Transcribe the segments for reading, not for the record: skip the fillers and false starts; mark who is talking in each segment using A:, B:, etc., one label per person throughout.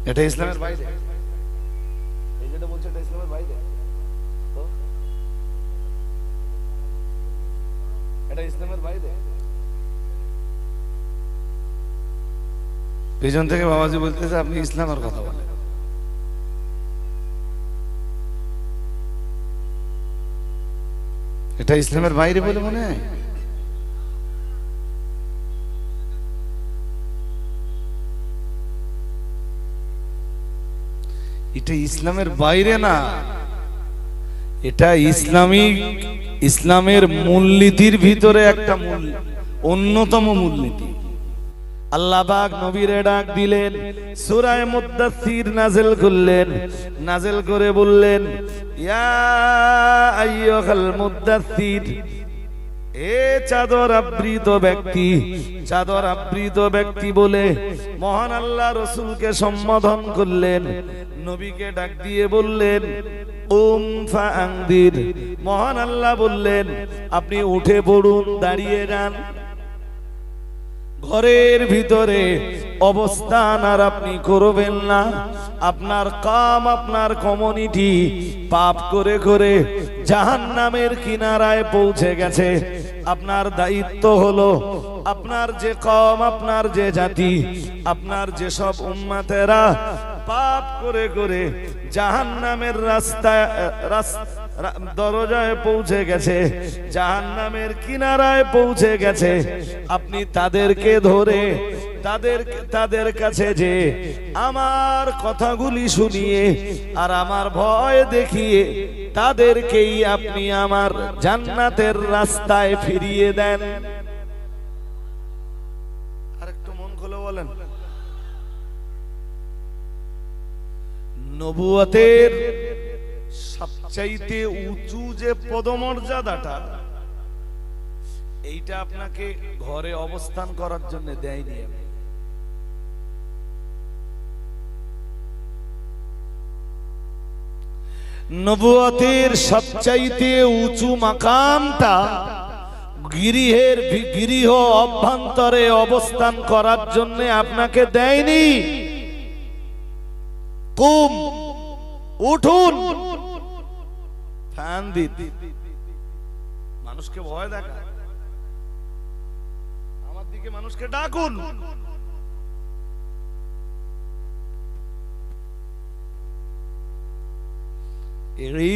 A: এটা ইসলামের বাইরে, এই যেটা বলছে এটা ইসলামের বাইরে, তো এটা ইসলামের বাইরে। পিছন থেকে বাবাজি বলতেছে আপনি ইসলামের কথা বলেন। এটা ইসলামের বাইরে বলে মনে হয়। এটা ইসলামের বাইরে না, এটা ইসলামের মূলনীতির ভিতরে একটা অন্যতম মূলনীতি। আল্লাহ পাক নবীরে ডাক দিলেন, সূরা মুদ্দাসসির নাযিল করলেন, নাযিল করে বললেন ইয়া আইয়ুহাল মুদ্দাসসির, এ চাদর আবৃত ব্যক্তি, চাদর আবৃত ব্যক্তি বলে মহান আল্লাহ রাসূলকে সম্বোধন করলেন। নবীকে ডাক দিয়ে বললেন কুম ফাআনদির, মহান আল্লাহ বললেন আপনি উঠে পড়ুন, দাঁড়িয়ে যান। ঘরের ভিতরে অবস্থান আর আপনি করবেন না। আপনার কাম, আপনার কমিউনিটি পাপ করে করে জাহান্নামের কিনারায় পৌঁছে গেছে। আপনার দায়িত্ব হলো আপনার যে কওম, আপনার যে জাতি, আপনার যে সব উম্মতেরা পাপ করে করে জাহান্নামের রাস্তায় দরজায় পৌঁছে গেছে, জাহান্নামের কিনারায় পৌঁছে গেছে, আপনি তাদেরকে ধরে তাদের কাছে যে আমার কথাগুলি শুনিয়ে আর আমার ভয় দেখিয়ে তাদেরকেই আপনি আমার জান্নাতের রাস্তায় ফিরিয়ে দেন। আরেকটু মন খুলে বলেন, নবুয়তের সবচাইতে উঁচু যে পদমর্যাদাটা, এইটা আপনাকে ঘরে অবস্থান করার জন্য দেয়নি। নবুয়তের সবচাইতে উঁচু মাকামটা গৃহ অভ্যন্তরে অবস্থান করার জন্য আপনাকে দেয়নি। কুম, উঠুন, মানুষকে ভয় দেখা, আমার দিকে মানুষকে ডাকুন।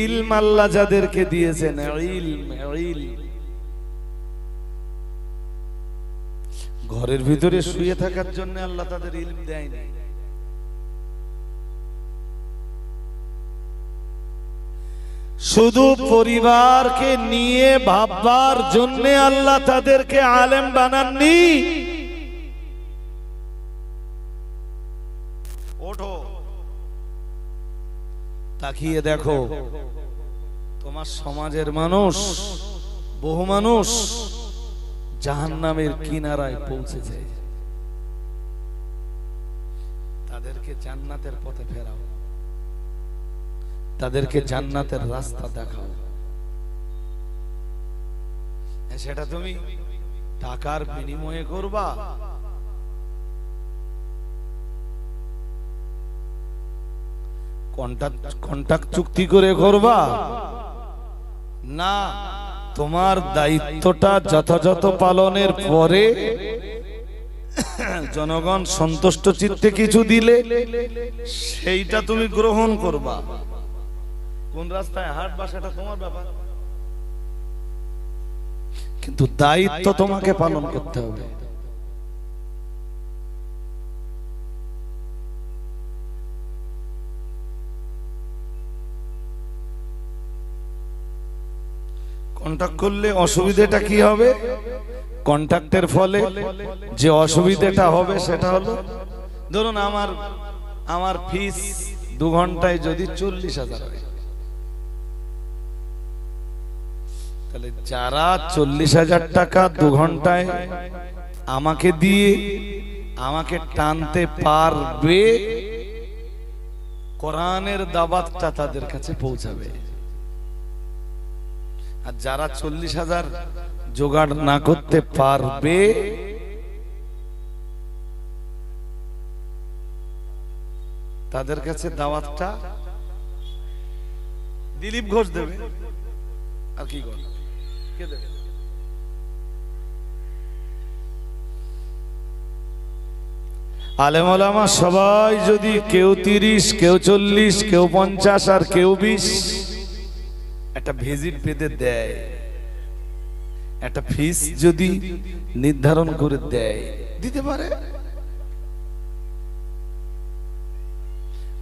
A: ইলম আল্লাহ যাদেরকে দিয়েছেন, ঘরের ভিতরে শুয়ে থাকার জন্য আল্লাহ তাদের ইলম দেয়নি। শুধু পরিবারকে নিয়ে ভাববার জন্য আল্লাহ তাদেরকে আলেম বানাননি। ওঠো, তাকিয়ে দেখো তোমার সমাজের মানুষ, বহু মানুষ জাহান্নামের কিনারায় পৌঁছেছে, তাদেরকে জান্নাতের পথে ফেরাও, তাদেরকে জান্নাতের রাস্তা দেখাও। সেটা তুমি টাকার বিনিময়ে করবা, কন্ট্রাক্ট চুক্তি করে করবা না। তোমার দায়িত্বটা যথাযথ পালনের পরে জনগণ সন্তুষ্ট চিত্তে কিছু দিলে সেইটা তুমি গ্রহণ করবা। কোন রাস্তায় হাঁটবা সেটা তোমার ব্যাপার, কিন্তু দায়িত্ব তোমাকে পালন করতে হবে। কন্ট্রাক্ট করলে অসুবিধাটা কি হবে? কন্ট্রাক্টের ফলে যে অসুবিধাটা হবে সেটা হলো, ধরুন আমার ফিস 2 ঘন্টায় যদি 40,000 হয়, তাহলে যারা 40,000 টাকা 2 ঘন্টায় আমাকে দিয়ে আমাকে টানতে পারবে, কোরআনের দাওয়াতটা তাদের কাছে পৌঁছাবে। আর যারা 40,000 জোগাড় না করতে পারবে, তাদের কাছে দাওয়াতটা দিলীপ ঘোষ দেবে, আর কি করে কে দেবে? আলেম ওলামা সবাই যদি কেউ 30, কেউ 40, কেউ 50 আর কেউ 20 একটা ভিজিট পেতে দেয়, একটা ফিস যদি নির্ধারণ করে দেয়, দিতে পারে।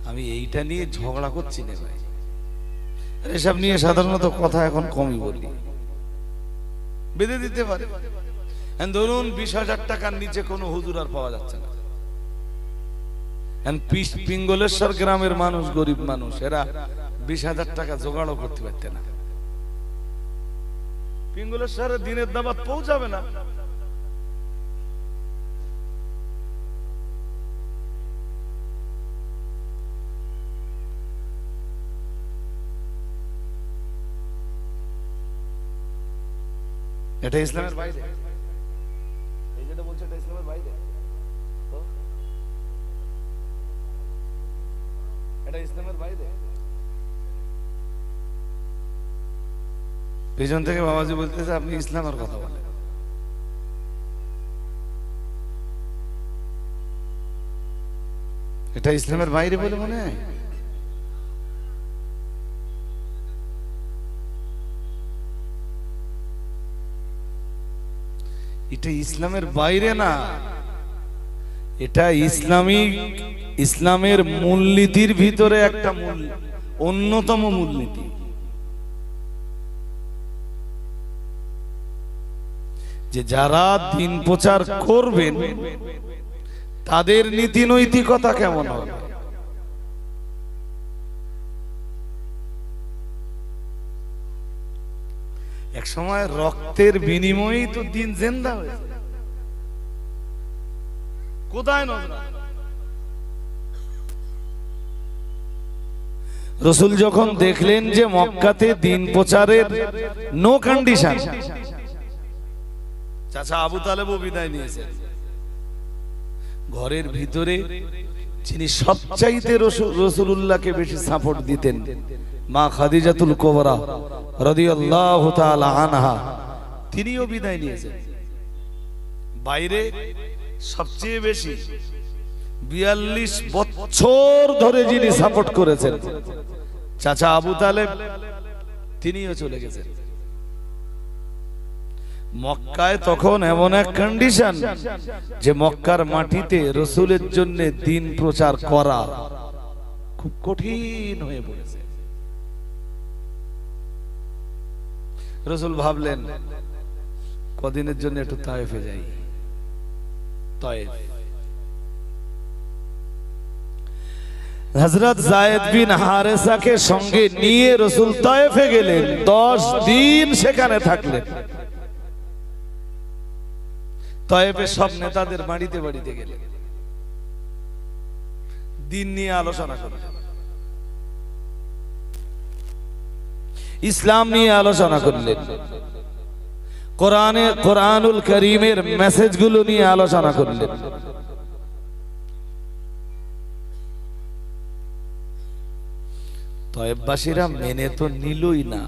A: আমি এইটা নিয়ে ঝগড়া করছি না ভাই, এসব নিয়ে সাধারণত কথা এখন কমই বলি। বেঁধে দিতে পারে। ধরুন 20,000 টাকার নিচে কোনো হুজুর আর পাওয়া যাচ্ছে না। পিঙ্গলেশ্বর গ্রামের মানুষ, গরিব মানুষ, এরা 20,000 টাকা জোগাড়ও করতে পারতে না। পিঙ্গলেশ্বরের দিনের দাবাত পৌঁছাবে না। এটা ইসলামের বাইরে, এই যেটা বলছে এটা ইসলামের বাইরে, এটা ইসলামের বাইরে। পিছন থেকে বাবাজি বলতেছে আপনি ইসলামের কথা বলেন। এটা ইসলামের বাইরে বলে মনে হয়। এটা ইসলামের বাইরে না, এটা ইসলামের মূলনীতির ভিতরে একটা অন্যতম মূলনীতি, যে যারা দিন প্রচার করবেন তাদের নীতি নৈতিকতা কেমন হবে। এক সময় রক্তের বিনিময়েই তো দিন জিন্দা হয়েছে। কোথায় নজর? রাসূল যখন দেখলেন যে মক্কাতে দিন প্রচারের নো কন্ডিশন, চাচা আবু তালেবও বিদায় নিয়েছেন। ঘরের ভিতরে যিনি সবচাইতে রাসূলুল্লাহকে বেশি সাপোর্ট দিতেন, মা খাদিজাতুল কুবরা রাদিয়াল্লাহু তাআলা আনহা, তিনিও বিদায় নিয়েছেন। বাইরে সবচেয়ে বেশি 42 বছর ধরে যিনি সাপোর্ট করেছেন চাচা আবু তালেব, তিনিও চলে গেছেন। মক্কায় তখন এমন এক কন্ডিশন যে মক্কার মাটিতে রাসূলের জন্য দিন প্রচার করা খুব কঠিন হয়ে পড়েছে। রাসূল ভাবলেন কদিনের জন্য একটু তায়েফে যাই। তায়েফ হযরত যায়েদ বিন হারেসাকে সঙ্গে নিয়ে রাসূল তায়েফে গেলেন। 10 দিন সেখানে থাকলেন। তায়েফে সব নেতাদের বাড়িতে বাড়িতে গেলেন, দিন নিয়ে আলোচনা করলেন, ইসলাম নিয়ে আলোচনা করলেন, কোরআনুল কারীমের মেসেজগুলো নিয়ে আলোচনা করলেন। তায়েফবাসীরা মেনে তো নিলই না।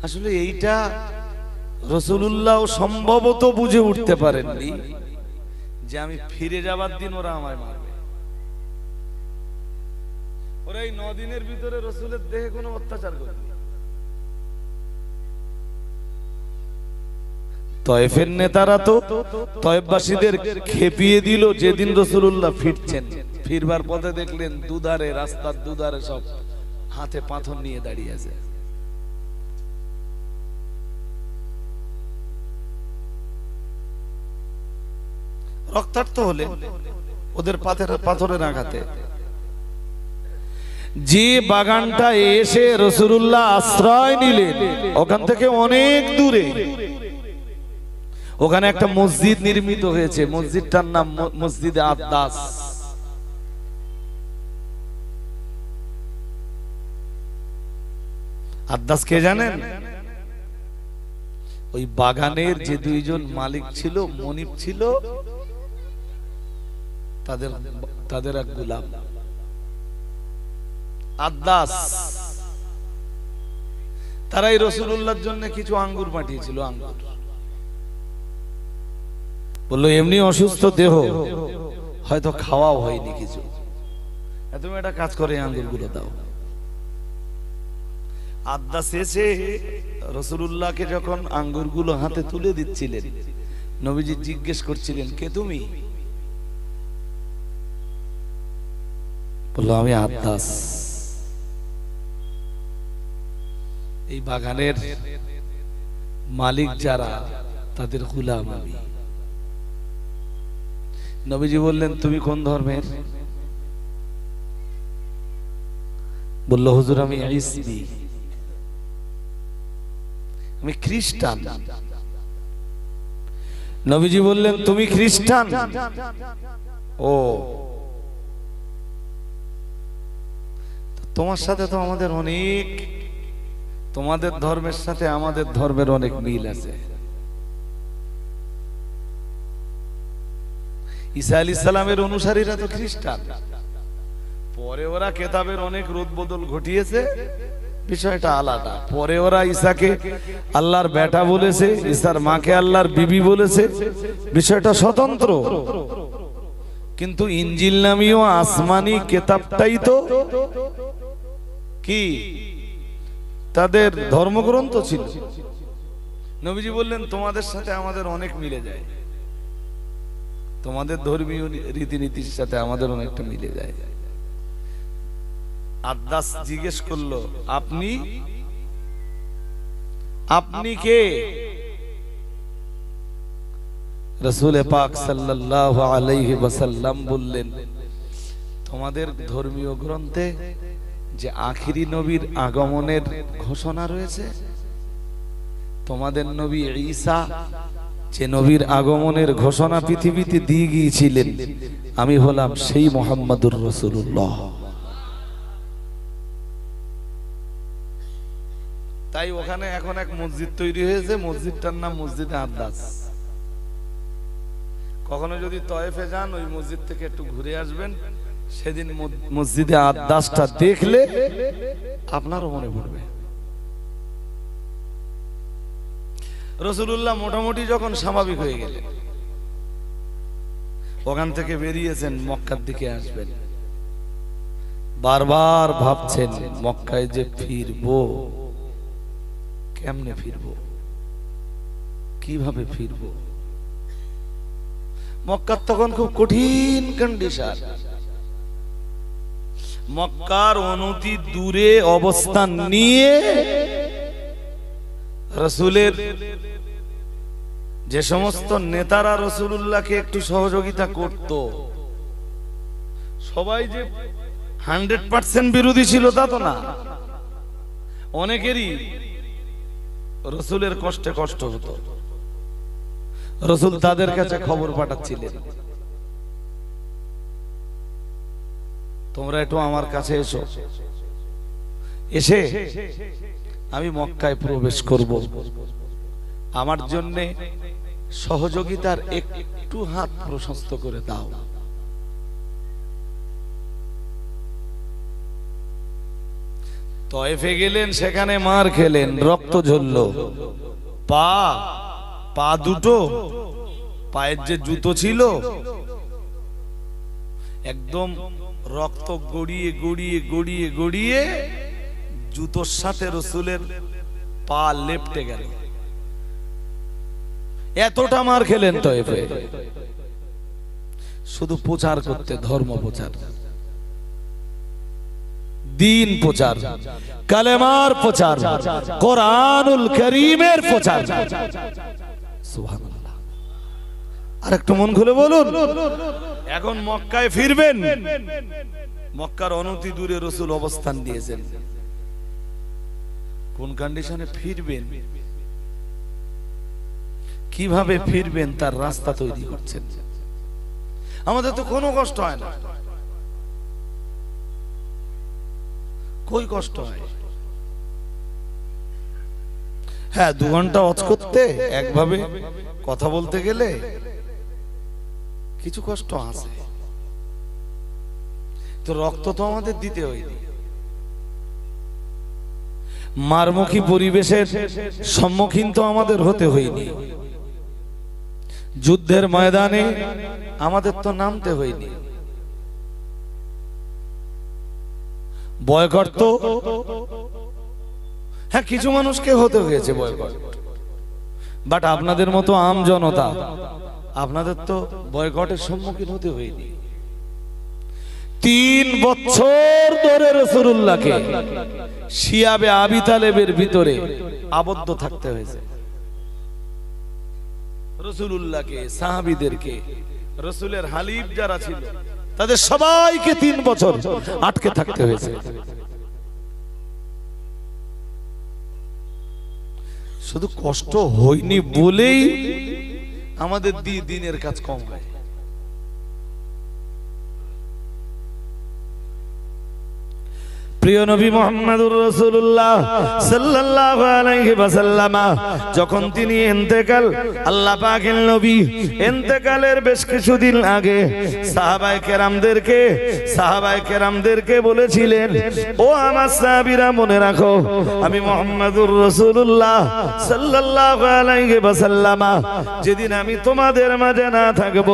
A: আসলে এইটা রাসূলুল্লাহ সম্ভবত বুঝে উঠতে পারেননি যে আমি ফিরে যাবার দিন ওরা আমায় মারবে। ওরা এই 9 দিনের ভিতরে রাসূলের দেহে কোনো অত্যাচার করেনি। তায়েফের নেতারা তো তায়েফবাসীদের খেপিয়ে দিল। যেদিন রাসূলুল্লাহ ফিরছেন, ফিরবার পথে দেখলেন দুধারে, রাস্তার দুধারে সব হাতে পাথর নিয়ে দাঁড়িয়ে আছে। রক্তাক্ত হলে ওদের পাথরের আঘাতে। যে বাগানটা এসে রাসূলুল্লাহ আশ্রয় নিলেন ওখান থেকে অনেক দূরে, ওখানে একটা মসজিদ নির্মিত হয়েছে। মসজিদটার নাম মসজিদে আদ্দাস। আদ্দাস কে জানেন? ওই বাগানের যে 2জন মালিক ছিল, মনিব ছিল, তাদের তাদের এক গোলাম আদ্দাস, তারাই রাসূলুল্লাহর জন্য কিছু আঙ্গুর পাঠিয়েছিল। আঙ্গুর বললো এমনি অসুস্থ দেহ, হয়তো খাওয়াও হয়নি কিছু, তুমি একটা কাজ করে আঙ্গুর গুলো দাও। আদ্দাস এসে রাসূলুল্লাহকে যখন আঙ্গুর গুলো হাতে তুলে দিচ্ছিলেন, নবীজি জিজ্ঞেস করছিলেন কে তুমি? বললো আমি আদ্দাস, এই বাগানের মালিক যারা তাদের গোলাম আমি। নবীজি বললেন তুমি কোন ধর্মের? বলল হুজুর আমি ইসবি, আমি খ্রিস্টান। নবীজি বললেন তুমি খ্রিস্টান? ও, তোমার সাথে তো আমাদের অনেক, তোমাদের ধর্মের সাথে আমাদের ধর্মের অনেক মিল আছে। ঈসা আলাইহিস সালামের অনুসারীরা তো খ্রিস্টান, পরে ওরা কেতাবের অনেক রদবদল ঘটিয়েছে, বিষয়টা আলাদা। পরে ওরা ঈসাকে আল্লাহর বেটা বলেছে, ঈসার মাকে আল্লাহর বিবি বলেছে, বিষয়টা স্বতন্ত্র। কিন্তু ইনজিল নামীয় আসমানি কেতাবটাই তো কি তাদের ধর্মগ্রন্থ ছিল। নবীজি বললেন তোমাদের সাথে আমাদের অনেক মিলে যায়, তোমাদের ধর্মীয় রীতিনীতির সাথে আমাদের অনেকটা মিলে যায়। আদ্দাস জিজ্ঞেস করলো আপনি আপনি কে? রাসূল পাক সাল্লাল্লাহু আলাইহি ওয়াসাল্লাম বললেন তোমাদের ধর্মীয় গ্রন্থে যে আখিরি নবীর আগমনের ঘোষণা রয়েছে, তোমাদের নবী ঈসা যে নবীর আগমনের ঘোষণা পৃথিবীতে দিয়ে গিয়েছিলেন, আমি হলাম সেই মুহাম্মদুর রাসূলুল্লাহ। তাই ওখানে এখন এক মসজিদ তৈরি হয়েছে, মসজিদটার নাম মসজিদে আদ্দাস। কখনো যদি তয়েফে যান ওই মসজিদ থেকে একটু ঘুরে আসবেন, সেদিন মসজিদে আদ্দাসটা দেখলে আপনারও মনে পড়বে। রাসূলুল্লাহ মোটামুটি যখন স্বাভাবিক হয়ে গেলেন, ওখান থেকে বেরিয়েছেন, মক্কার দিকে আসবেন। বারবার ভাবছেন মক্কায় যে ফিরবো, কেমনে ফিরবো, কিভাবে ফিরবো। মক্কার তখন খুব কঠিন কন্ডিশন। মক্কার অনতি দূরে অবস্থান নিয়ে রাসূলের যে সমস্ত নেতারা রাসূলুল্লাহকে একটু সহযোগিতা করত, সবাই যে 100% বিরোধী ছিল তা তো না। অনেকেরই রাসূলের কষ্টে কষ্ট হতো। রাসূল তাদের কাছে খবর পাঠাচ্ছিলেন তোমরা একটু আমার কাছে এসো, এসে আমি মক্কায় প্রবেশ করব, আমার জন্য সহযোগিতার একটু হাত প্রশস্ত করে দাও। তয়েফে গেলেন, সেখানে মার খেলেন, রক্ত ঝরল, পা দুটো, পায়ের যে জুতো ছিল একদম রক্ত গড়িয়ে গড়িয়ে গড়িয়ে গড়িয়ে জুতোর সাথে রাসূলের পা লেপটে গেল। এতটা মার খেলেন তয়েফে, শুধু প্রচার করতে, ধর্ম প্রচার, দিন প্রচার, কালেমার প্রচার, কোরআনুল কারীমের প্রচার। সুবহানাল্লাহ। আর একটু মন খুলে বলুন, এখন মক্কায় ফিরবেন, মক্কার অনতি দূরে রাসূল অবস্থান নিয়েছেন। কোন কন্ডিশনে ফিরবেন, কিভাবে ফিরবেন তার রাস্তা তৈরি করছেন। আমাদের তো কোনো কষ্ট হয় না, কই কষ্ট হয়? হ্যাঁ, 2 ঘন্টা ওয়াজ করতে, একভাবে কথা বলতে গেলে কিছু কষ্ট আছে, তো রক্ত তো আমাদের দিতে হয়নি। মারমুখী পরিবেশের সম্মুখীন তো আমাদের হতে হয়নি। যুদ্ধের ময়দানে আমাদের তো নামতে হয়নি। বয়কট তো হ্যাঁ কিছু মানুষকে হতে হয়েছে বয়কট, বাট আপনাদের মতো আম জনতা আপনাদের তো বয়কটের সম্মুখীন হতে হয়নি। 3 বছর ধরে রাসূলুল্লাহকে শিয়াবে আবি তালেবের ভিতরে আবদ্ধ থাকতে হয়েছে। রাসূলুল্লাহকে, সাহাবীদেরকে, রাসূলের হালিফ যারা ছিল তাদের সবাইকে 3 বছর আটকে থাকতে হয়েছে। শুধু কষ্ট হয়নি বলেই আমাদের দিনের কাজ কম হয়। প্রিয় নবী মুহাম্মদুর রাসূলুল্লাহ সাল্লাল্লাহু আলাইহি ওয়াসাল্লাম যখন তিনি ইন্তেকাল, আল্লাহ পাকের নবী ইন্তেকালের বেশ কিছুদিন আগে সাহাবায়ে কেরামদেরকে বলেছিলেন, ও আমার সাহাবীরা মনে রাখো, আমি মুহাম্মদুর রাসূলুল্লাহ সাল্লাল্লাহু আলাইহি ওয়াসাল্লাম যেদিন আমি তোমাদের মাঝে না থাকব,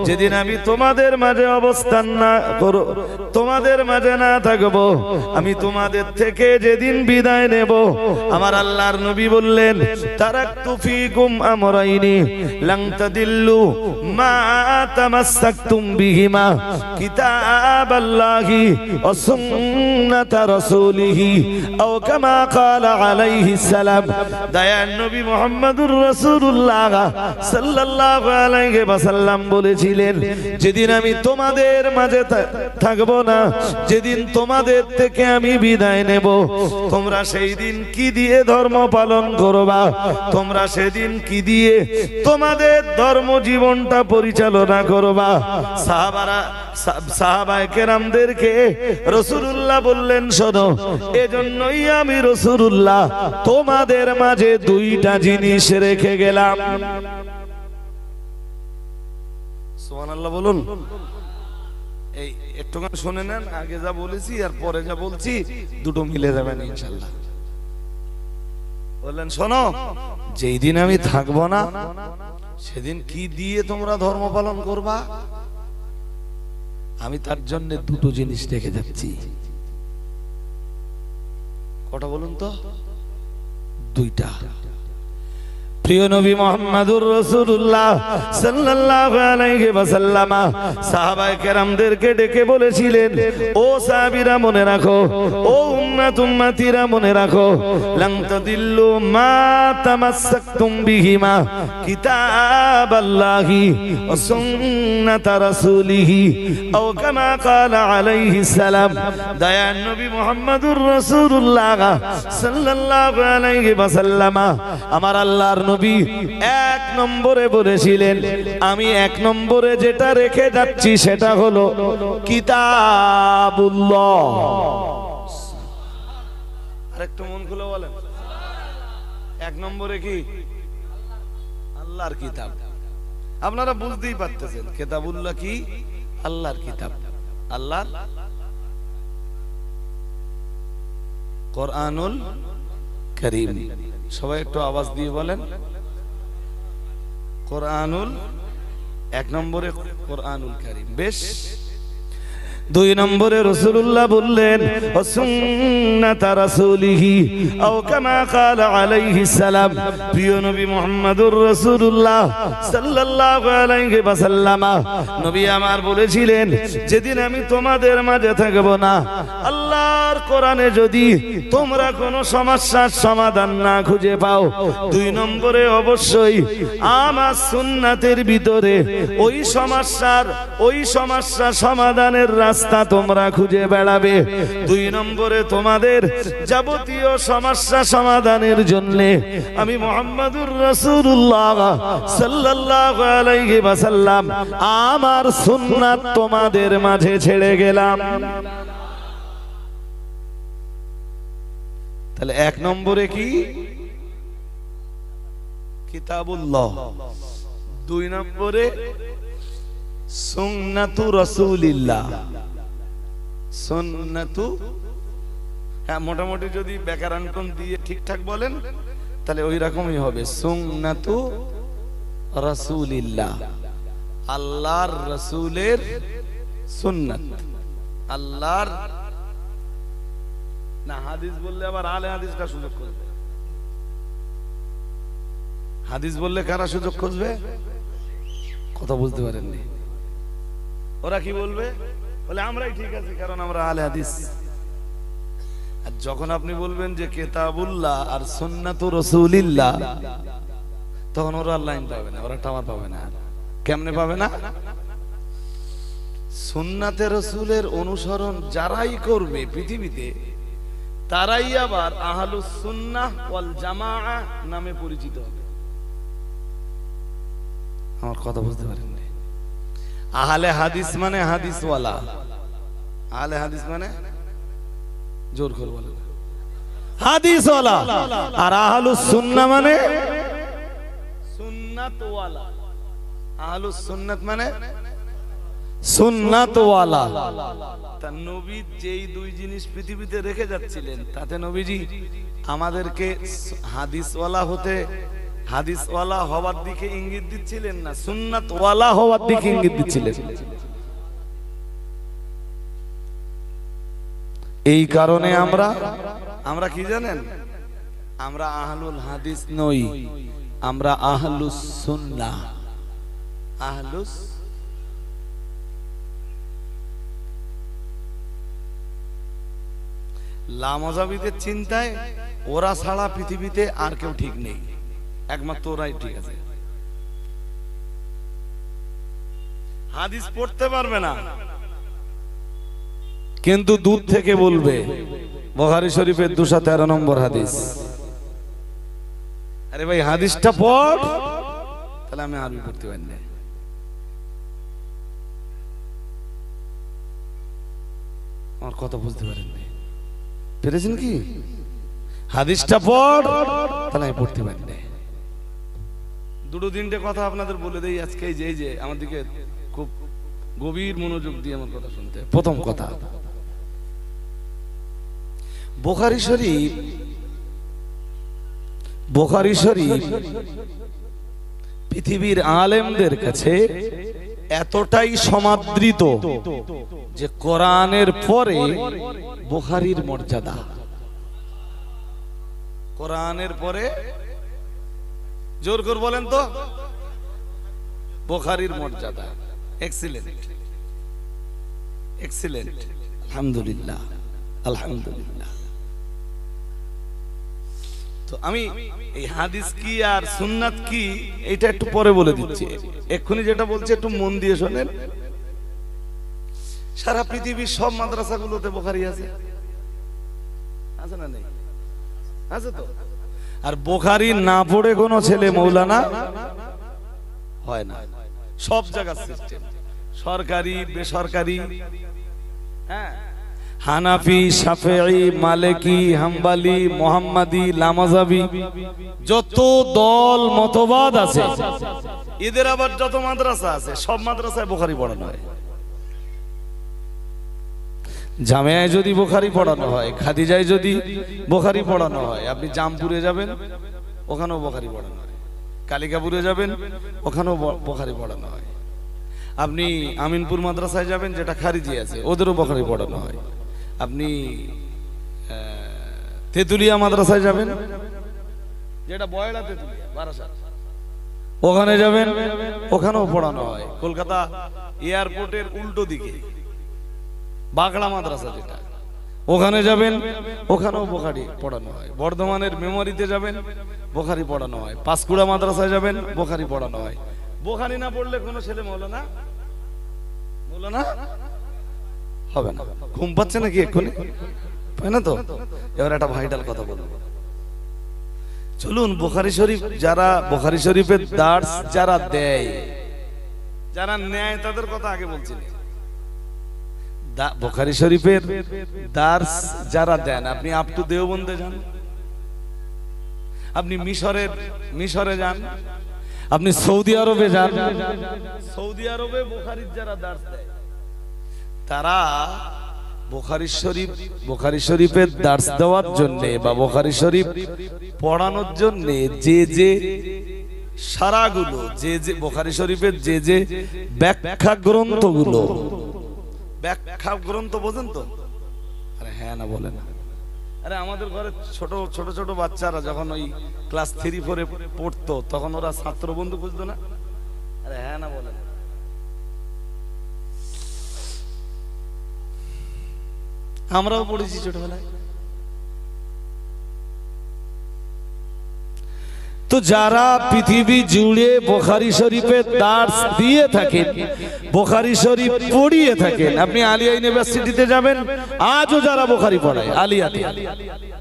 A: যেদিন আমি তোমাদের মাঝে অবস্থান না করব, তোমাদের মাঝে না থাকব, আমি তোমাদের থেকে যেদিন বিদায় নেব, আমার আল্লাহর নবী বললেন, তারাকতু ফীকুম আমরাইনি লান তাদিল্লু মা তামাসসাকতুম বিহিমা কিতাবাল্লাহি ওয়া সুন্নাতা রাসূলিহি আও কামা ক্বালা আলাইহিস সালাম। দয়ার নবী মুহাম্মদুর রাসূলুল্লাহ সাল্লাল্লাহু আলাইহি ওয়াসাল্লাম বলেছিলেন, যেদিন আমি তোমাদের মাঝে থাকব না, যেদিন তোমাদের থেকে আমি বিদায় নেব, তোমরা সেই দিন কি দিয়ে ধর্ম পালন করবা, তোমরা সেদিন কি দিয়ে তোমাদের ধর্ম জীবনটা পরিচালনা করবা। সাহাবায়ে কেরামদেরকে রাসূলুল্লাহ বললেন, শোনো, এজন্যই আমি রাসূলুল্লাহ তোমাদের মাঝে 2টা জিনিস রেখে গেলাম। সুবহানাল্লাহ বলুন। এই একটুখানি শুনে নেন, আগে যা বলেছি আর পরে যা বলছি দুটো মিলে যাবেন ইনশাআল্লাহ। বললেন, শোনো, যেই দিন আমি থাকবো না সেদিন কি দিয়ে তোমরা ধর্ম পালন করবা, আমি তার জন্য 2টো জিনিস রেখে যাচ্ছি। কটা বলুন তো? 2টা। প্রিয় নবী মুহাম্মদুর রাসূলুল্লাহ সাল্লাল্লাহু আলাইহি ওয়াসাল্লাম সাহাবায়ে কেরামদেরকে ডেকে বলেছিলেন, ও সাহাবীরা মনে রাখো, ও উম্মতিরা মনে রাখো, লান তাদিল্লু মা তামাসসাকতুম বিহিমা কিতাবাল্লাহি ওয়া সুন্নাতা রাসূলিহি আও কামা ক্বালা আলাইহিস সালাম। দয়ার নবী মুহাম্মদুর রাসূলুল্লাহ সাল্লাল্লাহু আলাইহি ওয়াসাল্লাম আমার আল্লাহর নবী 1 নম্বরে বলেছিলেন, আমি 1 নম্বরে যেটা রেখে যাচ্ছি সেটা হলো কিতাবুল্লাহ। আরেকটু মন খুলে বলেন, 1 নম্বরে কি? আল্লাহর কিতাব। আপনারা বুঝতেই পারতেছেন কিতাবুল্লাহ কি? আল্লাহর কিতাব, আল্লাহর কোরআনুল কারীম। সবাই একটু আওয়াজ দিয়ে বলেন, কোরআনুল। 1 নম্বরে কোরআনুল কারীম। বেশ। 2 নম্বরে রাসূলুল্লাহ বললেন, ওয়া সুন্নাতা রাসূলিহি আও কামা ক্বালা আলাইহিস সালাম। প্রিয় নবী মুহাম্মদুর রাসূলুল্লাহ সাল্লাল্লাহু আলাইহি ওয়াসাল্লাম নবী আমার বলেছিলেন, যেদিন আমি তোমাদের মাঝে থাকব না, আল্লাহর কোরআনে যদি তোমরা কোনো সমস্যার সমাধান না খুঁজে পাও, 2 নম্বরে অবশ্যই আমার সুন্নাতের ভিতরে ওই সমস্যা সমাধানের রাস্তা তোমরা খুঁজে বেড়াবে। 2 নম্বরে তোমাদের যাবতীয় সমস্যা সমাধানের জন্য আমি মুহাম্মদুর রাসূলুল্লাহ সাল্লাল্লাহু আলাইহি ওয়াসাল্লাম আমার সুন্নাত তোমাদের মাঝে ছেড়ে গেলাম। তাহলে 1 নম্বরে কি? কিতাবুল্লাহ। 2 নম্বরে সুন্নাতু রাসূলিল্লাহ। সুন্নাতু, হ্যাঁ মোটামুটি যদি ব্যাকরণ দিয়ে ঠিকঠাক বলেন তাহলে ওই রকমই হবে, সুন্নাতু রাসূলিল্লাহ, আল্লাহর রাসূলের সুন্নাত। আল্লাহর না, হাদিস বললে আবার আলে হাদিসটা সুযোগ খুঁজবে। হাদিস বললে কারা সুযোগ খুঁজবে? কথা বুঝতে পারেননি? ওরা কি বলবে? বলে আমরাই ঠিক আছি কারণ আমরা আলে হাদিস। আর যখন আপনি বলবেন যে কিতাবুল্লাহ আর সুন্নাতু রাসূলিল্লাহ, তখন ওরা লাইন পাবে না, ওরা টাওয়ার পাবে না। কেমনে পাবে না? সুন্নাতে রাসূলের অনুসরণ যারাই করবে পৃথিবীতে, তারাই আবার আহলুস সুন্নাহ ওয়াল জামাআহ নামে পরিচিত হবে। আমার কথা বুঝতে পারেননি? আহলে হাদিস মানে হাদিসওয়ালা, আহলে হাদিস মানে জোর করে বলেন হাদিসওয়ালা, আর আহলুস সুন্নাহ মানে সুন্নাতওয়ালা। আহলুস সুন্নাত মানে সুন্নাতওয়ালা। তা নবী যেই দুই জিনিস পৃথিবীতে রেখে যাচ্ছিলেন, তাতে নবীজি আমাদেরকে হাদিসওয়ালা হতে, হাদিসওয়ালা হওয়ার দিকে ইঙ্গিত দিচ্ছিলেন না সুন্নাতওয়ালা হওয়ার দিকে ইঙ্গিত দিচ্ছিলেন। এই কারণে আমরা কি জানেন? আমরা আহলুল হাদিস নই, আমরা আহলুস সুন্নাহ। আহলুস লামাজাবিদের চিন্তায় ওরা ছাড়া পৃথিবীতে আর কেউ ঠিক নেই, একমাত্র ওরাই ঠিক আছে। হাদিস পড়তে পারবে না, কিন্তু দূর থেকে বলবে বুখারী শরীফের 213 নম্বর হাদিস। আরে ভাই হাদিসটা পড়, তাহলে আমি আরবি পড়তে পারি না। আমার কথা বুঝতে পারেননি? পেরেছেন কি? হাদিসটা পড়, তাহলে আমি পড়তে পারি না। দুটো তিনটে কথা আপনাদের বলে দেই আজকে, এই যে আমার দিকে খুব গভীর মনোযোগ দিয়ে আমার কথা শুনতে। প্রথম কথা, বুখারী শরীফ পৃথিবীর আলেমদের কাছে এতটাই সমাদৃত যে কোরআনের পরে বুখারীর মর্যাদা। কোরআনের পরে জোর করে বলেন তো, বুখারীর মর্যাদা। এক্সিলেন্ট, এক্সিলেন্ট, আলহামদুলিল্লাহ, আলহামদুলিল্লাহ। তো আমি এই হাদিস কি আর সুন্নাত কি এটা একটু পরে বলে দিচ্ছি। এক্ষুনি যেটা বলছি একটু মন দিয়ে শোনেন। সারা পৃথিবীর সব মাদ্রাসাগুলোতে বুখারী আছে, আছে না নেই? আছে তো। আর বুখারী না পড়ে কোনো ছেলে মৌলানা হয় না। সব জায়গার সিস্টেম, সরকারি বেসরকারি, হ্যাঁ, হানাফি, শাফেঈ, মালিকি, হাম্বলি, মুহাম্মাদি, লামাজাবি, যত দল মতবাদ আছে, এদের আবার যত মাদ্রাসা আছে, সব মাদ্রাসায় বুখারী পড়ানো হয়। জামিয়ায় যদি বুখারী পড়ানো হয়, খাদিজায় যদি বুখারী পড়ানো হয়, আপনি জামপুরে যাবেন ওখানেও বুখারী পড়ানো হয়, কালিকাপুরে যাবেন ওখানেও বুখারী পড়ানো হয়, আপনি আমিনপুর মাদ্রাসায় যাবেন যেটা খারিজি আছে, ওদেরও বুখারী পড়ানো হয়, আপনি তেতুলিয়া মাদ্রাসায় যাবেন যেটা বয়লা তেতুলিয়া বারাসাত, ওখানে যাবেন ওখানেও পড়ানো হয়। কলকাতা এয়ারপোর্টের উল্টো দিকে বাগড়া মাদ্রাসা যেটা, ওখানে যাবেন ওখানেও বুখারী পড়ানো হয়। বর্ধমানের মেমোরিতে যাবেন বুখারী পড়ানো হয়। পাঁশকুড়া মাদ্রাসায় যাবেন বুখারী পড়ানো হয়। বুখারী না পড়লে কোনো ছেলে মৌলানা হবে না। ঘুম পাচ্ছে নাকি এক্ষুনি? পায় না তো? এবার একটা ভাইটাল কথা বলবো, চলুন। বুখারী শরীফ যারা, বুখারী শরীফের দার্স যারা দেয়, যারা নেয়, তাদের কথা আগে বলছি। বুখারী শরীফের দার্স যারা দেন, আপনি আপ টু দেওবন্দে যান, আপনি মিশরে যান, আপনি সৌদি আরবে যান, সৌদি আরবে বুখারীর যারা দার্স দেয়, তারা বুখারী শরীফের দার্স দেওয়ার জন্য বা বুখারী শরীফ পড়ানোর জন্য যে সারাগুলো যে বুখারী শরীফের যে ব্যাখ্যা গ্রন্থ বোঝেন তো? আরে হ্যাঁ না বলেন। আরে আমাদের ঘরে ছোট ছোট বাচ্চারা যখন ওই ক্লাস 3-4 পড়তো তখন ওরা ছাত্র বন্ধু বুঝতো না? আরে হ্যাঁ না বলেন। আমরাও পড়েছি ছোটবেলায়। তো যারা পৃথিবী জুড়ে বুখারী শরীফের দার্স দিয়ে থাকেন, বুখারী শরীফ পড়িয়ে থাকেন, আপনি আলিয়া ইউনিভার্সিটিতে যাবেন, আজও যারা বুখারী পড়ায় আলিয়াতে,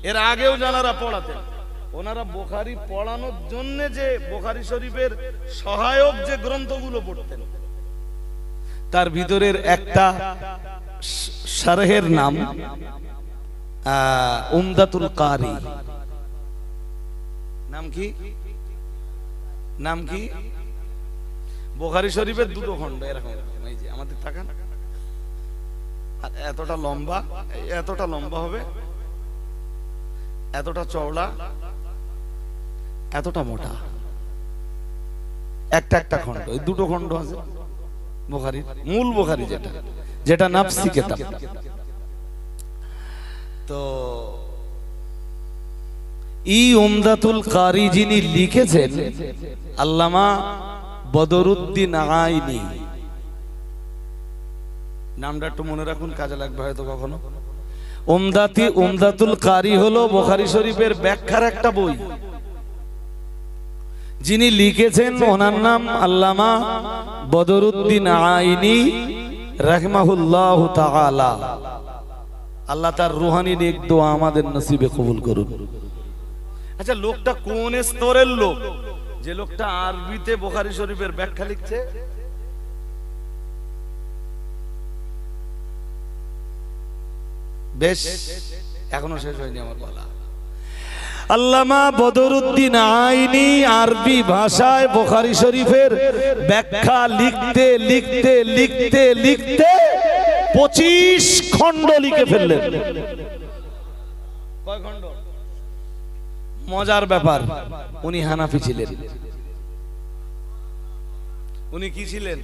A: এর আগেও যারা পড়াতেন, ওনারা বুখারী পড়ানোর জন্য যে বুখারী শরীফের সহায়ক যে গ্রন্থগুলো পড়তেন তার ভিতরের একটা শারহের নাম উমদাতুল কারি। নাম কি? বুখারী শরীফের দুটো খণ্ড এরকম, এই যে আমাদের তাকান, এতটা লম্বা হবে, এতটা চওড়া, এতটা মোটা, একটা খণ্ড। এই দুটো খণ্ড আছে বুখারীর, মূল বুখারী যেটা নাফসি কিতাব। তো এই উমদাতুল কারি যিনি লিখেছেন আল্লামা বদরুদ্দিন আইনি, নামটা একটু মনে রাখুন, কাজে লাগবে হয়তো কখনো। উমদাতুল কারি হলো বুখারী শরীফের ব্যাখ্যার একটা বই। যিনি লিখেছেন ওনার নাম আল্লামা বদরুদ্দিন আইনি রাহিমাহুল্লাহ তাআলা। আল্লাহ তার রুহানি নেক দোয়া আমাদের নসিবে কবুল করুন। আচ্ছা, লোকটা কোন স্তরের লোক যে লোকটা আরবিতে বুখারী শরীফের ব্যাখ্যা লিখছে? বেশ, এখনো শেষ হয়নি আমার বলা। আল্লামা বদরুদ্দিন আইনি আরবি ভাষায় বুখারী শরীফের ব্যাখ্যা লিখতে 25 খণ্ড লিখে ফেললেন। কয় খণ্ড? মজার ব্যাপার, উনি হানাফি ছিলেন। উনি কি ছিলেন?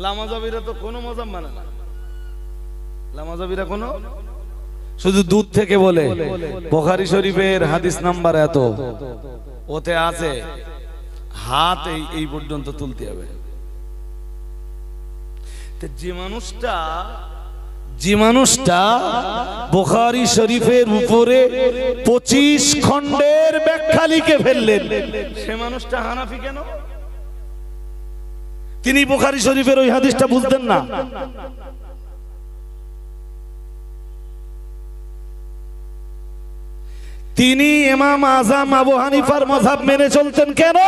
A: লামাজাবিরা তো কোনো মজাব মানে না। লামাজাবিরা কোনো, শুধু দুধ থেকে বলে বুখারী শরীফের হাদিস নাম্বার এত, ওতে আছে হাত এই পর্যন্ত তুলতে হবে। যে মানুষটা বুখারী শরীফের উপরে 25 খণ্ডের ব্যাখ্যা লিখে ফেললেন, সে মানুষটা হানাফি কেন? তিনি বুখারী শরীফের ওই হাদিসটা বুঝতেন না। তিনি ইমাম আযম আবু হানিফার মাযহাব মেনে চলতেন কেন?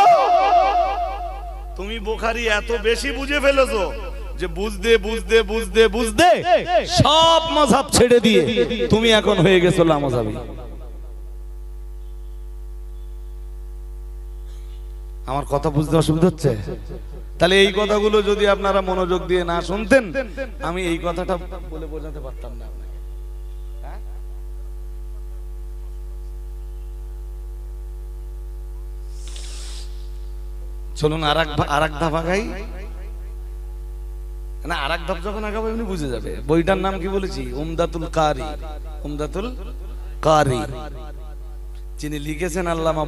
A: তুমি বুখারী এত বেশি বুঝে ফেলেছো যে বুঝতে সব মাযহাব ছেড়ে দিয়ে তুমি এখন হয়ে গেছো লামাযাবি। আমার কথা বুঝতে অসুবিধা হচ্ছে? তাহলে এই কথাগুলো যদি আপনারা মনোযোগ দিয়ে না শুনতেন, আমি এই কথাটা বলে বোঝাতে পারতাম না। চলুন আরেক ধাপ আগাই না, আরেক ধাপ যখন আগাবো এমনি বুঝে যাবে। বইটার নাম কি বলেছি? উমদাতুল কারি। যিনি লিখেছেন আল্লামা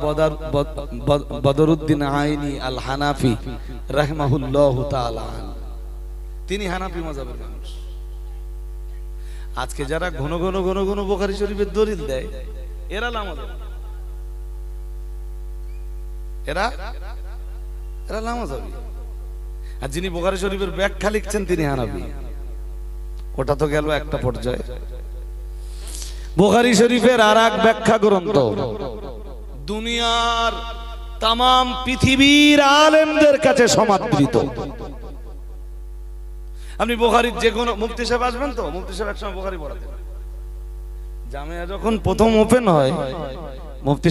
A: বদরুদ্দিন আইনি আল হানাফি রাহিমাহুল্লাহু তাআলা। তিনি হানাফি মাযহাবের মানুষ। আজকে যারা ঘন ঘন বুখারী শরীফের দলিল দেয়, এরা লামাযাবি, এরা লামাযাবি। আর যিনি বুখারী শরীফের ব্যাখ্যা লিখছেন তিনি হানাফি। ওটা তো গেল একটা পর্যায়ে। বুখারী শরীফের আরেক ব্যাখ্যা গ্রন্থ দুনিয়ার তাম পৃথিবীর আলেমদের কাছে সমাদৃত। আপনি বুখারীর যে কোনো মুফতি সাহেব আসবেন তো, মুফতি সাহেব একসময় বুখারী পড়াতেন। জামিয়া যখন প্রথম ওপেন হয়, মুফতি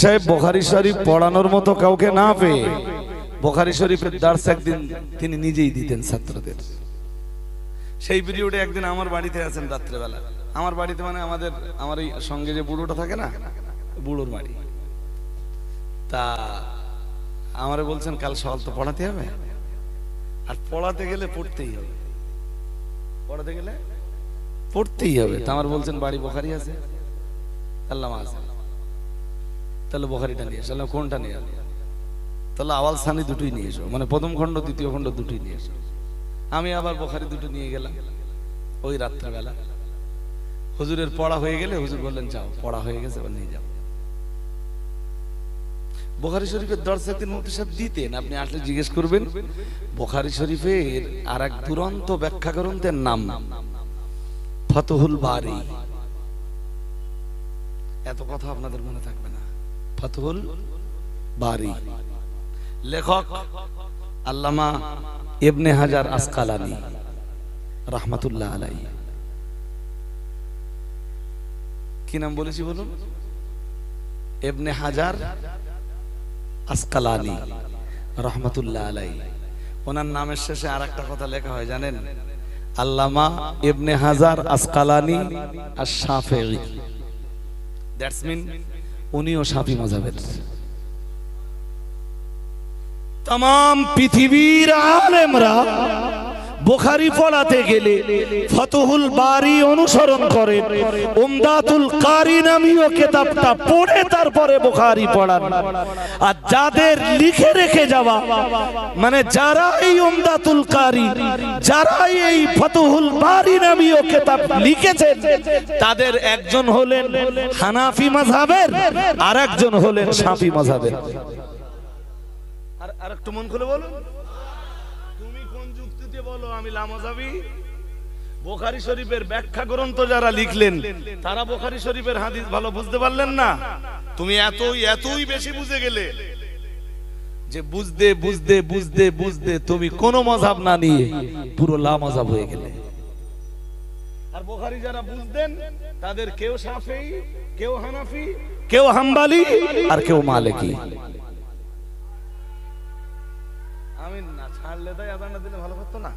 A: সাহেব বুখারী শরীফ পড়ানোর মতো কাউকে না পেয়ে বুখারী শরীফের দার্স একদিন তিনি নিজেই দিতেন ছাত্রদের। সেই পিরিয়ডে একদিন আমার বাড়িতে আছেন রাত্রেবেলা, আমার বাড়িতে মানে আমার এই সঙ্গে যে বুড়োটা থাকে না, বুড়োর বাড়ি। তা আমারে বলছেন কাল সকাল তো পড়াতে হবে, আর পড়াতে গেলে পড়তেই হবে, পড়াতে গেলে পড়তেই হবে। তা আমার বলছেন বাড়ি বুখারী আছে, আল্লামা আছে, তাহলে বুখারীটা নিয়ে এসো। কোনটা নিয়ে আসো? তাহলে আওয়াল সানি দুটোই নিয়ে এসো, মানে প্রথম খণ্ড দ্বিতীয় খণ্ড দুটোই নিয়ে এসো। আমি আবার বুখারী দুটো নিয়ে গেলাম ওই রাত্রেবেলা। হুজুরের পড়া হয়ে গেলে হুজুর বললেন যাও, পড়া হয়ে গেছে, এবার নিয়ে যাও। বুখারী শরীফের দর্স একদিন মুফতি সাহেব দিতেন, আপনি আসলে জিজ্ঞেস করবেন। বুখারী শরীফের আর এক দুরন্ত ব্যাখ্যা গ্রন্থের নাম ফাতহুল বারী। এত কথা আপনাদের মনে থাকবে না। ফাতহুল বারী, লেখক আল্লামা ইবনে হাজার আসকালানী রাহমাতুল্লাহ আলাইহি। কি নাম বলেছি বলুন? ইবনে হাজার আসকালানী রাহমাতুল্লাহ আলাইহি। ওনার নামের শেষে আর একটা কথা লেখা হয় জানেন? আল্লামা ইবনে হাজার আসকালানী আশ-শাফিঈ। দ্যাটস মিন উনিও শাফি মাযহাবের। तमाम পৃথিবীর আলেমরা বুখারী পড়াতে গেলে ফাতহুল বারী অনুসরণ করেন, উমদাতুল কারি নামীয় কিতাবটা পড়ে তারপরে বুখারী পড়ান। আর যাদের লিখে রেখে যাওয়া, মানে যারা এই উমদাতুল কারি, যারা এই ফাতহুল বারী নামীয় কিতাব লিখেছেন, তাদের একজন হলেন হানাফি মাযহাবের, আর একজন হলেন শাফি মাযহাবের। আর একটু মন খুলে বলুন, তুমি কোন যুক্তিতে বলো আমি লামাযাবি? বুখারী শরীফের ব্যাখ্যা গ্রন্থ যারা লিখলেন তারা বুখারী শরীফের হাদিস ভালো বুঝতে পারলেন না। তুমি এতই বেশি বুঝে গেলে যে বুঝতে বুঝতে বুঝতে বুঝতে তুমি কোন মাযহাব না নিয়ে পুরো লামাযাব হয়ে গেলে। আর বুখারী যারা বুঝতেন তাদের কেউ শাফিঈ, কেউ হানাফি, কেউ হাম্বলি, আর কেউ মালিকি। আমি না ছাড়লে তাই আদানটা দিলে ভালো করতো না?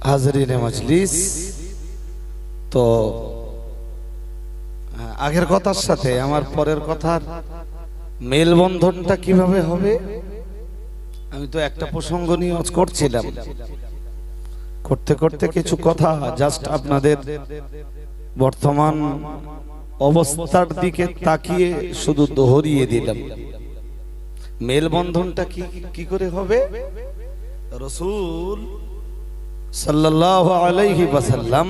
A: হাজরিনে মজলিস, তো আগের কথার সাথে আমার পরের কথার মেলবন্ধনটা কিভাবে হবে, আমি তো একটা প্রসঙ্গ নিয়ে করছিলাম, করতে করতে কিছু কথা জাস্ট আপনাদের বর্তমান অবস্থার দিকে তাকিয়ে শুধু দোহরিয়ে দিলাম। মেলবন্ধনটা কি করে হবে? রাসূল সাল্লাল্লাহু আলাইহি ওয়াসাল্লাম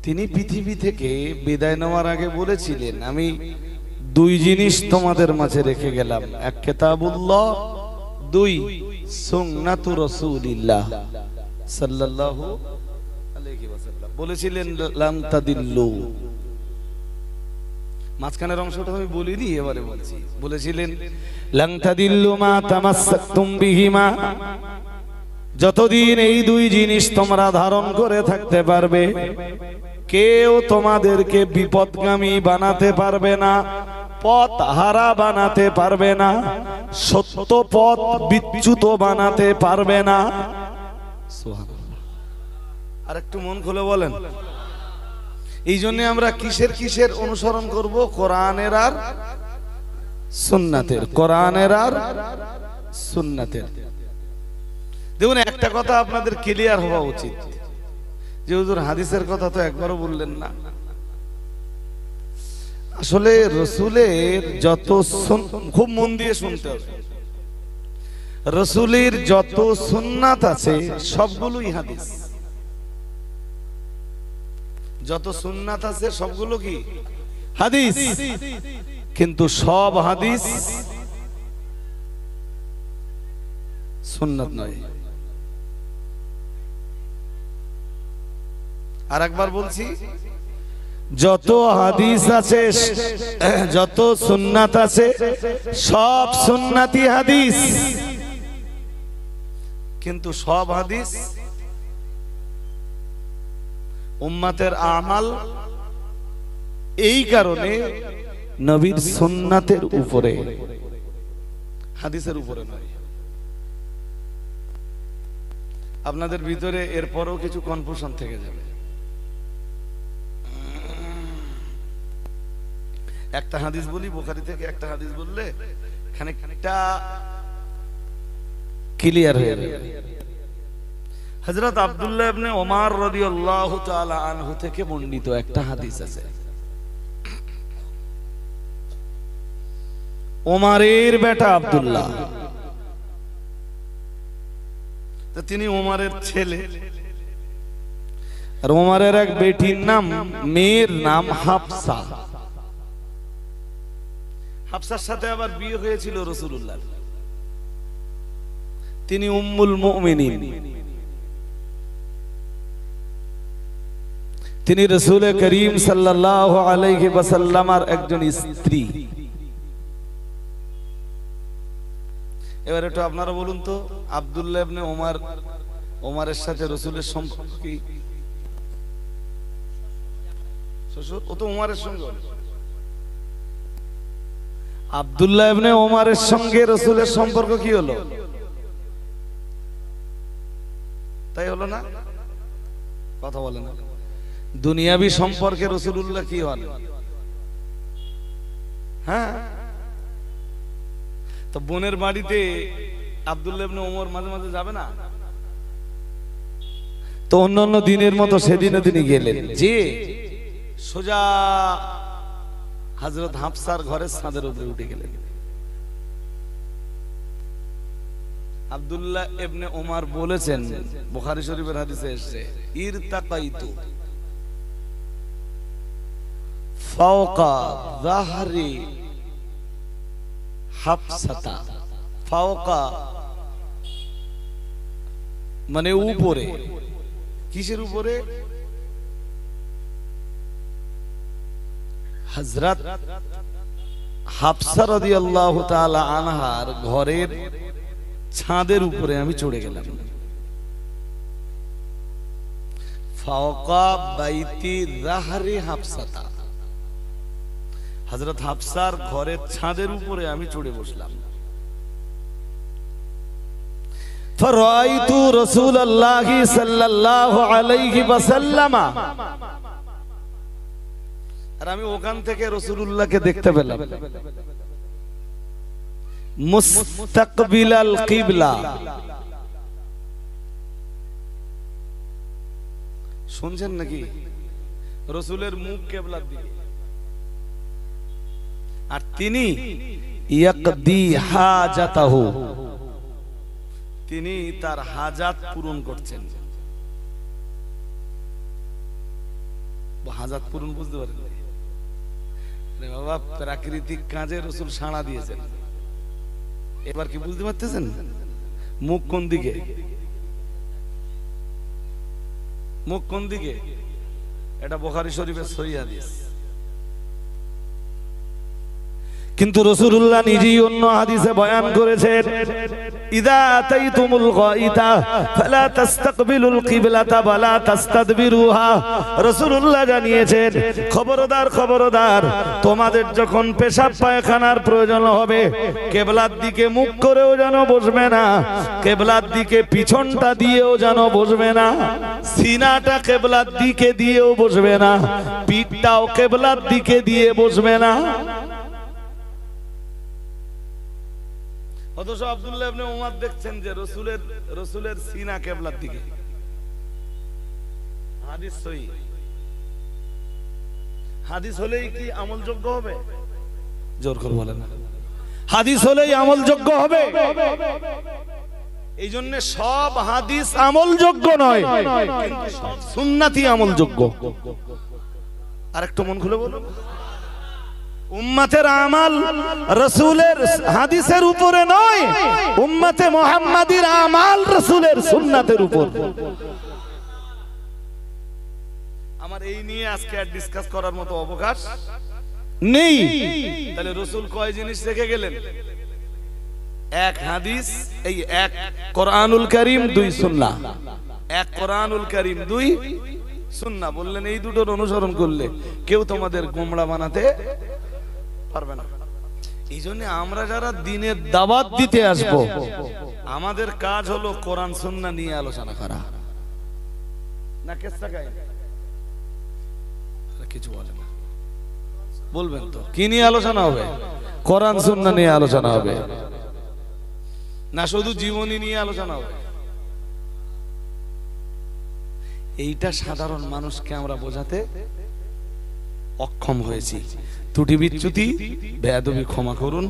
A: তিনি পৃথিবী থেকে বিদায় নেওয়ার আগে বলেছিলেন, আমি দুই জিনিস তোমাদের মাঝে রেখে গেলাম, এক কিতাবুল্লাহ, দুই সুন্নাতু রাসূলিল্লাহ সাল্লাল্লাহু আলাইহি ওয়াসাল্লাম। বলেছিলেন লাম তাদিল্লু, মাঝখানের অংশটা আমি বলিনি, এবারে বলছি। বলেছিলেন লাম তাদিল্লু মা তামাসসাকতুম বিহিমা, যতদিন এই দুই জিনিস তোমরা ধারণ করে থাকতে পারবে, কেউ তোমাদেরকে বিপদগামী বানাতে পারবে না, পথ হারা বানাতে পারবে না, সত্য পথ বিচ্যুত বানাতে পারবে না। সুবহানাল্লাহ। আর একটু মন খুলে বলেন। এই জন্য আমরা কিসের অনুসরণ করব? কোরআনের আর সুন্নাতের, কোরআনের আর সুন্নাতের। দেখুন, একটা কথা আপনাদের ক্লিয়ার হওয়া উচিত যে হুজুর হাদিসের কথা তো একবারও বললেন না। আসলে রাসূলের যত, খুব মন দিয়ে শুনতে হবে, রাসূলের যত সুন্নাত আছে সবগুলোই হাদিস। যত সুন্নাত আছে সবগুলো কি হাদিস, কিন্তু সব হাদিস সুন্নাত নয়। আর একবার বলছি, যত হাদিস আছে, যত সুন্নাত আছে, সব সুন্নাতি হাদিস, কিন্তু সব হাদিস উম্মতের আমাল। এই কারণে নবীর সুন্নাতের উপরে, হাদিসের উপরে নয়। আপনাদের ভিতরে এরপরও কিছু কনফিউশন থেকে যাবে। একটা হাদিস বলি বুখারী থেকে, একটা হাদিস বললে খানিকটা ক্লিয়ার হয়ে যাবে। হযরত আব্দুল্লাহ ইবনে ওমর রাদিয়াল্লাহু তাআলা আনহু থেকে বর্ণিত একটা হাদিস আছে। ওমরের বেটা আব্দুল্লাহ, তো তিনি ওমরের ছেলে, আর ওমরের এক বেটির নাম, মেয়ের নাম হাফসা। হাফসার সাথে আবার বিয়ে হয়েছিল রাসূলুল্লাহ। তিনি উম্মুল মুমিনিন, তিনি রাসূল করিম সাল্লাল্লাহু আলাইহি ওয়াসাল্লামের একজন স্ত্রী। এবার একটু আপনারা বলুন তো, আব্দুল্লাহ ইবনে ওমর, ওমরের সাথে রাসূলের সম্পর্ক কি? শ্বশুর, ও তো ওমরের সঙ্গে। আব্দুল্লাহ ইবনে ওমরের সঙ্গে রাসূলের সম্পর্ক কি হলো? তাই হলো না? কথা বলে না। দুনিয়াবি সম্পর্কে রাসূলুল্লাহ কি হন? হ্যাঁ, তো বোনের বাড়িতে আব্দুল্লাহ ইবনে ওমর মাঝে মাঝে যাবে না? তো অন্যান্য দিনের মতো সেদিনও তিনি গেলেন, যে সোজা হযরত হাফসার ঘরের ছাদের উপরে উঠে গেলেন। আব্দুল্লাহ ইবনে ওমর বলেছেন, বুখারী শরীফের হাদিসে এসেছে, ইরতাকাইতু ফাওকা যাহরি হাফসাতা। ফাওকা মানে উপরে। কিসের উপরে? হযরত হাফসা রাদিয়াল্লাহু তাআলা আনহার ঘরের ছাদের উপরে আমি চড়ে গেলাম। ফাওকা বাইতি যাহরি হাফসাতা, হযরত হাফসার ঘরের ছাদের উপরে আমি চড়ে বসলাম। ফারাইতু রাসূলুল্লাহি সাল্লাল্লাহু আলাইহি ওয়াসাল্লাম, আর আমি ওখান থেকে রাসূলুল্লাহকে দেখতে পেলাম মুস্তাকবিলাল কিবলা। শুনছেন নাকি? রাসূলের মুখ কিবলার দিকে, আর তিনি ইয়াকদি হাজাতাহু, তিনি তার হাজাত পূরণ করছেন। হাজাত পূরণ বুঝতে পারেন বাবা? প্রাকৃতিক কাজে রাসূল সাড়া দিয়েছেন। এবার কি বুঝতে পারতেছেন? মুখ কোন দিকে? মুখ কোন দিকে? এটা বুখারী শরীফের সহিহ হাদিস। কিন্তু রাসূলুল্লাহ নিজেই অন্য হাদিসে বয়ান করেছেন, ইদা আতাইতুমুল গাইতা ফালা তাস্তাকবিলুল কিবলাতা ওয়ালা তাস্তাদবিরুহা। রাসূলুল্লাহ জানিয়েছেন, খবরদার খবরদার, তোমাদের যখন পেশাব পায়খানার প্রয়োজন হবে কিবলার দিকে মুখ করেও যেন বসবে না, কিবলার দিকে পিছনটা দিয়েও যেন বসবে না, সিনাটা কিবলার দিকে দিয়েও বসবে না, পিঠটাও কিবলার দিকে দিয়ে বসবে না। অথচ আব্দুল্লাহ ইবনে উমর দেখছেন যে রাসূলের সিনা কিবলার দিকে। হাদিস সহিহ। হাদিস হলেই কি আমলযোগ্য হবে? জোর করে বলেন না। হাদিস হলেই আমলযোগ্য হবে? এই জন্য সব হাদিস আমলযোগ্য নয়, কিন্তু সব সুন্নাতি আমলযোগ্য। আর একটু মন খুলে বলুন, উম্মতের আমাল রাসূলের হাদিসের উপরে নয়, উম্মতে মুহাম্মাদির আমাল রাসূলের সুন্নাতের উপর। আমার এই নিয়ে আজকে আর ডিসকাস করার মতো অবকাশ নেই। তাহলে রাসূল কয় জিনিস রেখে গেলেন? এক হাদিস, এই এক কোরআনুল কারীম, দুই সুন্নাহ। এক কোরআনুল কারীম, দুই সুন্নাহ। বললেন এই দুটোর অনুসরণ করলে কেউ তোমাদের গোমড়া বানাতে পারবে না। এই জন্য আমরা যারা দিনের দাওয়াত দিতে আসব, আমাদের কাজ হলো কোরআন সুন্নাহ নিয়ে আলোচনা করা, না কেসা কাহিনী। কিছু বলেন না, বলবেন তো কি নিয়ে আলোচনা হবে? কোরআন সুন্নাহ নিয়ে আলোচনা হবে, না শুধু জীবনী নিয়ে আলোচনা হবে? এইটা সাধারণ মানুষকে আমরা বোঝাতে অক্ষম হয়েছি। ত্রুটি বিচ্যুতি বেয়াদবি ক্ষমা করুন।